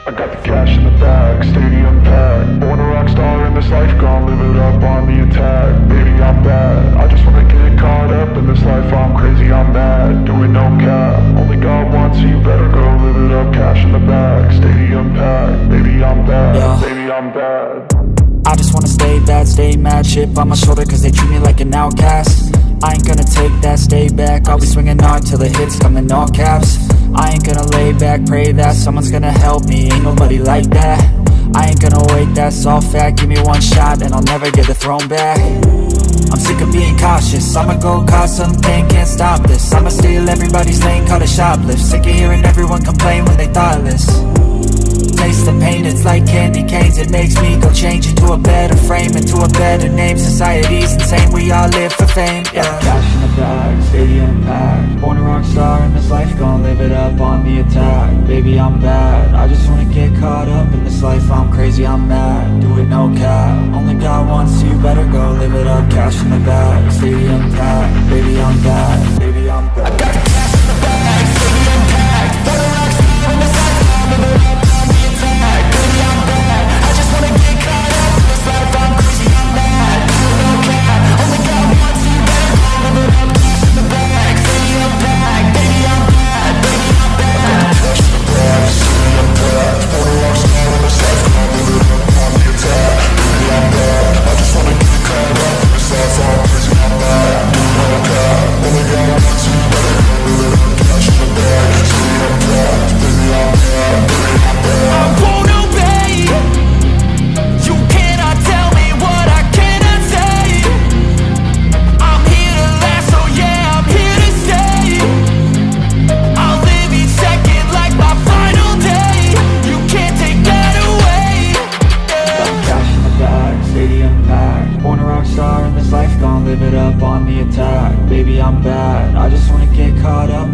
I got the cash in the bag, stadium packed. Born a rock star in this life, gon' live it up on the attack. Baby, I'm bad, I just wanna get caught up in this life. I'm crazy, I'm mad, doing no cap. Only got one, so you better go live it up. Cash in the bag, stadium packed. Baby, I'm bad, baby, I'm bad. I just wanna stay bad, stay mad. Chip on my shoulder cause they treat me like an outcast. I ain't gonna take that, stay back. I'll be swinging hard till the hits come in all caps. I ain't gonna lay back, pray that someone's gonna help me. Ain't nobody like that. I ain't gonna wait, that's all fact. Give me one shot and I'll never get the throne back. I'm sick of being cautious, I'ma go cause something, can't stop this. I'ma steal everybody's lane, call it shoplift. Sick of hearing everyone complain when they thoughtless. Taste the pain, it's like candy canes. It makes me go change into a better frame, into a better name. Society's insane, we all live for fame, yeah. Cash in the bag, stadium packed. Born a rock star in this life, gon' live it up on the attack. Baby, I'm bad, I just wanna get caught up in this life. I'm crazy, I'm mad, do it no cap. Only got one, so you better go live it up. Cash in the bag, stadium packed. Baby, I'm bad, baby, I'm bad. I got the cash in the bag, stadium packed. Born a rock star in this life, gon' live it up. Live it up on the attack. Baby, I'm bad, I just wanna get caught up in